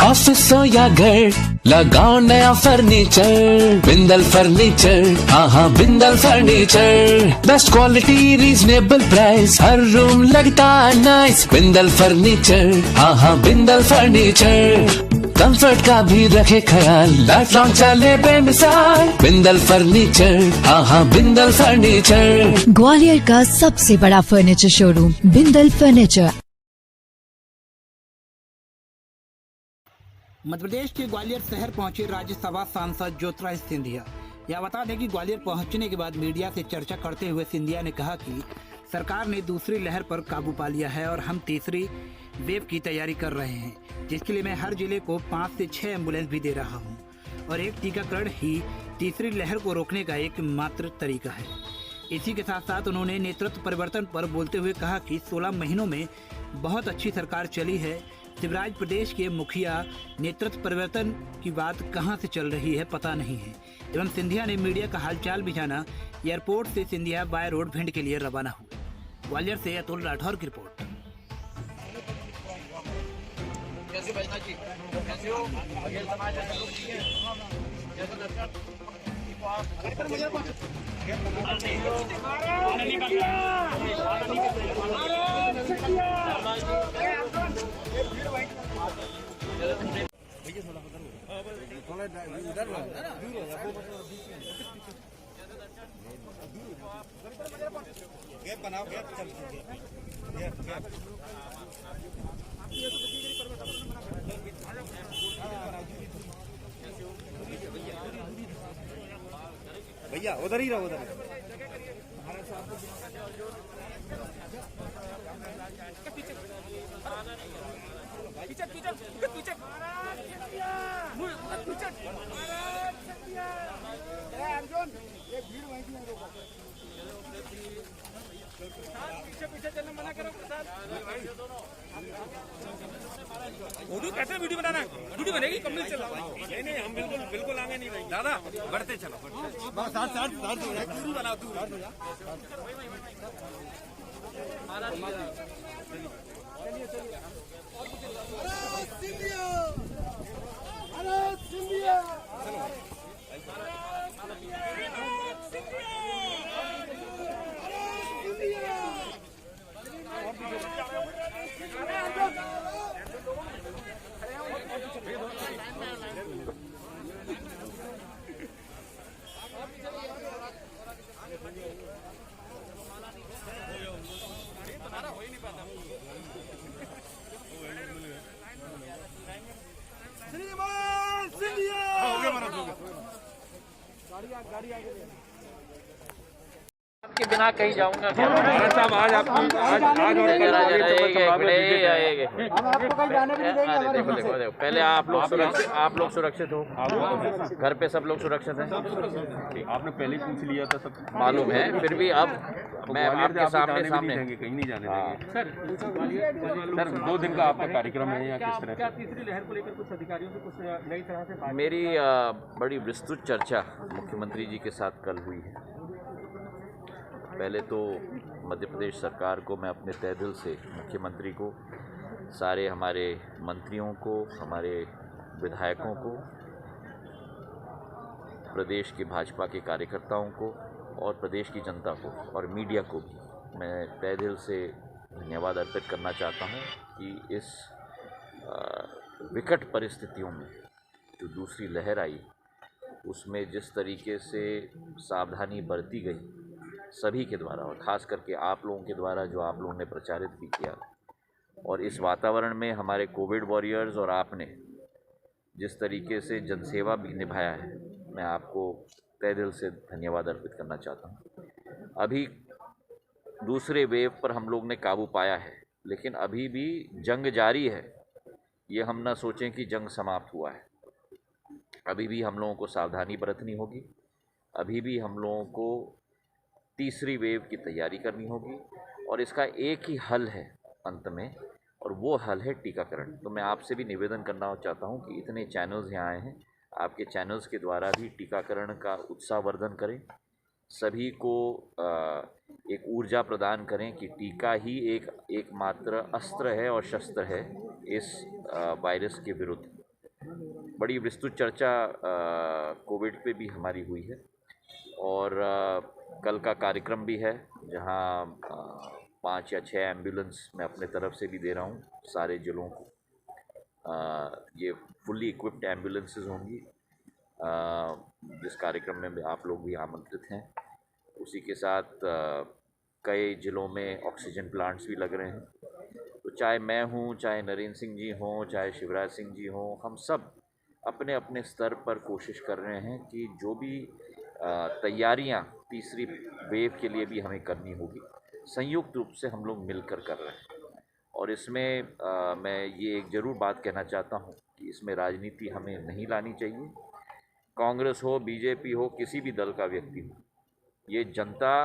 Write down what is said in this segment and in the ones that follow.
Office हो या घर, लगाओ नया फर्नीचर। बिंदल फर्नीचर, हाँ हाँ Bindal furniture. Best quality reasonable price, हर रूम लगता है नाइस। बिंदल फर्नीचर, हाँ हाँ बिंदल फर्नीचर। कंफर्ट का भी रखे ख्याल, लाइफ लॉन्ग चले बेमिसाल। बिंदल फर्नीचर, हाँ हाँ बिंदल फर्नीचर। ग्वालियर का सबसे बड़ा furniture showroom Bindal furniture. Madhya Pradesh के ग्वालियर शहर पहुंचे राज्यसभा सांसद ज्योतिरादित्य सिंधिया। यह बता दें कि ग्वालियर पहुंचने के बाद मीडिया से चर्चा करते हुए सिंधिया ने कहा कि सरकार ने दूसरी लहर पर काबू पा लिया है और हम तीसरी वेव की तैयारी कर रहे हैं, जिसके लिए मैं हर जिले को 5 से 6 एम्बुलेंस भी दे रहा हूं और एक टीकाकरण ही तीसरी लहर को रोकने का एकमात्र तरीका है। इसी के साथ साथ उन्होंने नेतृत्व परिवर्तन पर बोलते हुए कहा कि 16 महीनों में बहुत अच्छी सरकार चली है। शिवराज प्रदेश के मुखिया नेतृत्व परिवर्तन की बात कहां से चल रही है पता नहीं है। एवं सिंधिया ने मीडिया का हालचाल भी जाना। एयरपोर्ट से सिंधिया बाय रोड भिंड के लिए रवाना हुए। ग्वालियर से अतुल राठौर की रिपोर्ट। गैप बनाओ, गैप चल गैप भैया उधर ही रहो, उधर पीछे चलना मना करो। वीडियो कैसे वीडियो बनाना है? वीडियो बनेगी कम नहीं चला। नहीं हम बिल्कुल आगे नहीं रहेंगे दादा, बढ़ते चलो दूर बनाओ, दूर के बिना कहीं जाऊंगा क्या? साहब आज देखो पहले आप लोग सुरक्षित हो, घर पे सब लोग सुरक्षित हैं। आपने पहले ही पूछ लिया था, सब मालूम है, फिर भी अब मैं आपके सामने कहीं नहीं जाने देंगे। सर 2 दिन का आपका कार्यक्रम है या किस तरह? क्या तीसरी लहर को लेकर कुछ अधिकारियों से कुछ नई तरह से मेरी बड़ी विस्तृत चर्चा मुख्यमंत्री जी के साथ कल हुई है। पहले तो मध्य प्रदेश सरकार को मैं अपने तहे दिल से, मुख्यमंत्री को, सारे हमारे मंत्रियों को, हमारे विधायकों को, प्रदेश के भाजपा के कार्यकर्ताओं को और प्रदेश की जनता को और मीडिया को भी मैं तहे दिल से धन्यवाद अर्पित करना चाहता हूं कि इस विकट परिस्थितियों में जो दूसरी लहर आई उसमें जिस तरीके से सावधानी बरती गई सभी के द्वारा और ख़ास करके आप लोगों के द्वारा, जो आप लोगों ने प्रचारित भी किया, और इस वातावरण में हमारे कोविड वॉरियर्स और आपने जिस तरीके से जनसेवा भी निभाया है, मैं आपको तहे दिल से धन्यवाद अर्पित करना चाहता हूँ। अभी दूसरे वेव पर हम लोग ने काबू पाया है, लेकिन अभी भी जंग जारी है। ये हम ना सोचें कि जंग समाप्त हुआ है। अभी भी हम लोगों को सावधानी बरतनी होगी, अभी भी हम लोगों को तीसरी वेव की तैयारी करनी होगी और इसका एक ही हल है अंत में, और वो हल है टीकाकरण। तो मैं आपसे भी निवेदन करना चाहता हूँ कि इतने चैनल्स यहाँ आए हैं, आपके चैनल्स के द्वारा भी टीकाकरण का उत्साहवर्धन करें, सभी को एक ऊर्जा प्रदान करें कि टीका ही एकमात्र अस्त्र है और शस्त्र है इस वायरस के विरुद्ध। बड़ी विस्तृत चर्चा कोविड पे भी हमारी हुई है और कल का कार्यक्रम भी है जहां 5 या 6 एम्बुलेंस मैं अपने तरफ से भी दे रहा हूं सारे जिलों को। ये फुल्ली इक्विप्ड एम्बुलेंसेस होंगी जिस कार्यक्रम में आप लोग भी आमंत्रित हैं। उसी के साथ कई जिलों में ऑक्सीजन प्लांट्स भी लग रहे हैं। तो चाहे मैं हूँ, चाहे नरेंद्र सिंह जी हों, चाहे शिवराज सिंह जी हों, हम सब अपने अपने स्तर पर कोशिश कर रहे हैं कि जो भी तैयारियां तीसरी वेव के लिए भी हमें करनी होगी, संयुक्त रूप से हम लोग मिलकर कर रहे हैं। और इसमें मैं ये एक ज़रूर बात कहना चाहता हूँ कि इसमें राजनीति हमें नहीं लानी चाहिए। कांग्रेस हो, बीजेपी हो, किसी भी दल का व्यक्ति हो, ये जनता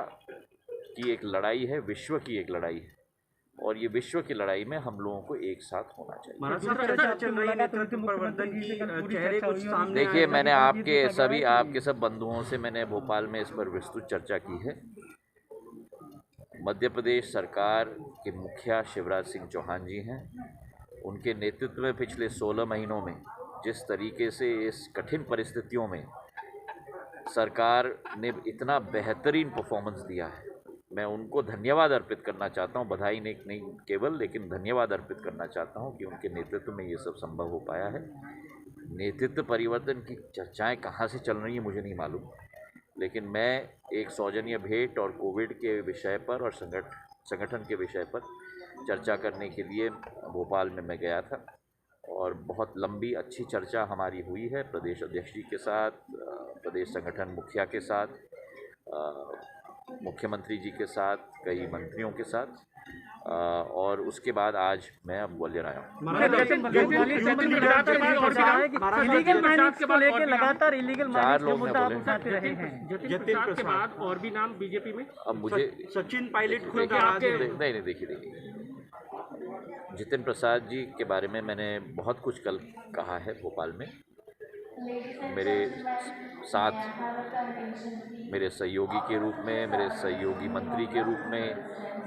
की एक लड़ाई है, विश्व की एक लड़ाई है और ये विश्व की लड़ाई में हम लोगों को एक साथ होना चाहिए। देखिए, मैंने आपके सब बंधुओं से मैंने भोपाल में इस पर विस्तृत चर्चा की है। मध्य प्रदेश सरकार के मुखिया शिवराज सिंह चौहान जी हैं। उनके नेतृत्व में पिछले 16 महीनों में जिस तरीके से इस कठिन परिस्थितियों में सरकार ने इतना बेहतरीन परफॉर्मेंस दिया है, मैं उनको धन्यवाद अर्पित करना चाहता हूं। बधाई नहीं केवल, लेकिन धन्यवाद अर्पित करना चाहता हूं कि उनके नेतृत्व में ये सब संभव हो पाया है। नेतृत्व परिवर्तन की चर्चाएं कहां से चल रही हैं मुझे नहीं मालूम, लेकिन मैं एक सौजन्य भेंट और कोविड के विषय पर और संगठन के विषय पर चर्चा करने के लिए भोपाल में मैं गया था और बहुत लंबी अच्छी चर्चा हमारी हुई है प्रदेश अध्यक्ष जी के साथ, प्रदेश संगठन मुखिया के साथ, मुख्यमंत्री जी के साथ, कई मंत्रियों के साथ, और उसके बाद आज मैं अब ग्वालियर आया हूँ। चार लोग के बाद और भी नाम बीजेपी में अब मुझे सचिन पायलट नहीं देखिए जितिन प्रसाद जी के बारे में मैंने बहुत कुछ कल कहा है भोपाल में। मेरे साथ मेरे सहयोगी के रूप में, मेरे सहयोगी मंत्री के रूप में,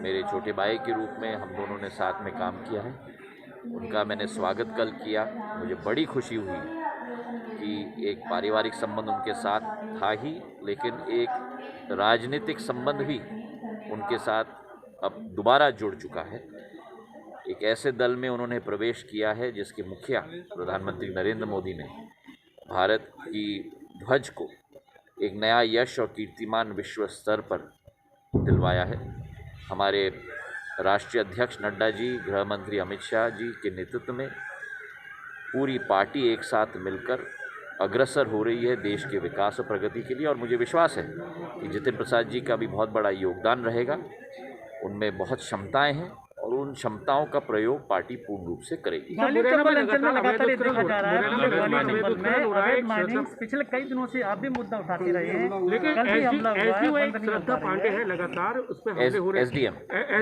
मेरे छोटे भाई के रूप में हम दोनों ने साथ में काम किया है। उनका मैंने स्वागत कल किया। मुझे बड़ी खुशी हुई कि एक पारिवारिक संबंध उनके साथ था ही, लेकिन एक राजनीतिक संबंध भी उनके साथ अब दोबारा जुड़ चुका है। एक ऐसे दल में उन्होंने प्रवेश किया है जिसके मुखिया प्रधानमंत्री नरेंद्र मोदी ने भारत की ध्वज को एक नया यश और कीर्तिमान विश्व स्तर पर दिलवाया है। हमारे राष्ट्रीय अध्यक्ष नड्डा जी, गृह मंत्री अमित शाह जी के नेतृत्व में पूरी पार्टी एक साथ मिलकर अग्रसर हो रही है देश के विकास और प्रगति के लिए। और मुझे विश्वास है कि जितिन प्रसाद जी का भी बहुत बड़ा योगदान रहेगा। उनमें बहुत क्षमताएं हैं और उन क्षमताओं का प्रयोग पार्टी पूर्ण रूप से करेगी। पिछले कई दिनों से आप भी मुद्दा उठाते रहे हैं, लेकिन श्रद्धा पांडे है लगातार उस पर हमले हो रहे हैं।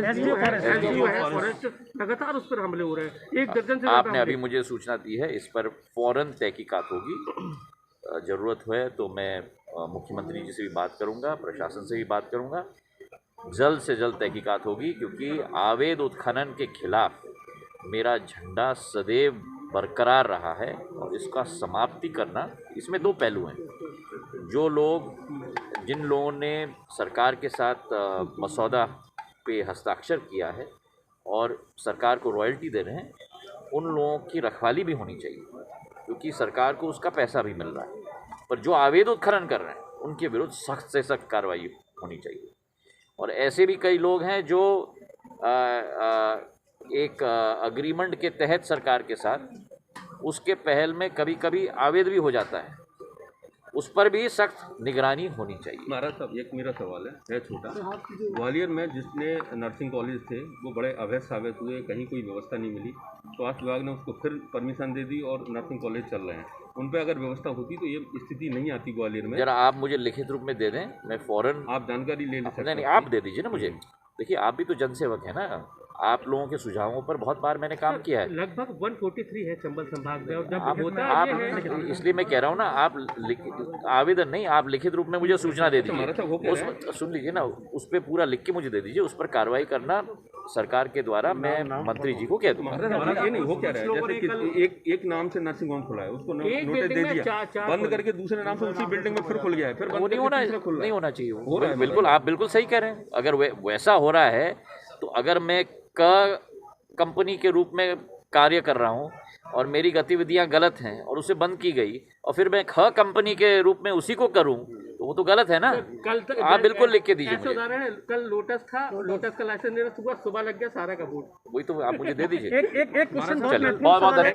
एसडीओ है फॉरेस्ट, लगातार उस पर हमले हो रहे हैं। एक दर्जन से आपने अभी मुझे सूचना दी है, इस पर फौरन तहकीकात होगी। जरूरत है तो मैं मुख्यमंत्री जी से भी बात करूंगा, प्रशासन से भी बात करूंगा। जल्द से जल्द तहकीकात होगी, क्योंकि अवैध उत्खनन के खिलाफ मेरा झंडा सदैव बरकरार रहा है और इसका समाप्ति करना, इसमें दो पहलू हैं। जिन लोगों ने सरकार के साथ मसौदा पे हस्ताक्षर किया है और सरकार को रॉयल्टी दे रहे हैं, उन लोगों की रखवाली भी होनी चाहिए, क्योंकि सरकार को उसका पैसा भी मिल रहा है। पर जो अवैध उत्खनन कर रहे हैं उनके विरुद्ध सख्त से सख्त कार्रवाई होनी चाहिए। और ऐसे भी कई लोग हैं जो एक अग्रीमेंट के तहत सरकार के साथ उसके पहल में कभी कभी अवैध भी हो जाता है, उस पर भी सख्त निगरानी होनी चाहिए। महाराज साहब, एक मेरा सवाल है छोटा। ग्वालियर में जितने नर्सिंग कॉलेज थे वो बड़े अवैध साबित हुए, कहीं कोई व्यवस्था नहीं मिली। स्वास्थ्य विभाग ने उसको फिर परमिशन दे दी और नर्सिंग कॉलेज चल रहे हैं। उन पर अगर व्यवस्था होती तो ये स्थिति नहीं आती ग्वालियर में। जरा आप मुझे लिखित रूप में दे दें, मैं फौरन आप जानकारी ले सकते हैं। नहीं, आप दे दीजिए ना मुझे। देखिए, आप भी तो जनसेवक हैं ना, आप लोगों के सुझावों पर बहुत बार मैंने काम किया है। लगभग 143 है चंबल संभाग में, और जब आप होता है इसलिए मैं कह रहा हूँ ना, आप आवेदन नहीं, आप लिखित रूप में मुझे सूचना दे दीजिए। सुन लीजिए ना, उस पर पूरा लिख के मुझे दे दीजिए, उस पर कार्रवाई करना सरकार के द्वारा मैं मंत्री जी को कह दूंगा। ये नहीं हो क्या रहा है, जैसे कि एक नाम से नर्सिंग होम खुला है, उसको नोटिस दे दिया, बंद करके दूसरे नाम से उसी बिल्डिंग में फिर खुल गया है, फिर वो नहीं होना चाहिए। हो रहा है, बिल्कुल आप बिल्कुल सही कह रहे हैं। अगर वैसा हो रहा है तो अगर मैं कंपनी के रूप में कार्य कर रहा हूँ और मेरी गतिविधियाँ गलत हैं और उसे बंद की गई और फिर मैं कंपनी के रूप में उसी को करूँ तो वो तो गलत है ना। कल तक आप बिल्कुल लिख के दीजिए मुझे। उदाहरण है, कल लोटस था, लोटस का लाइसेंस निरस्त हुआ, सुबह लग गया सारा का बोर्ड। वही तो आप मुझे दे दीजिए। एक क्वेश्चन चलिए, बहुत बहुत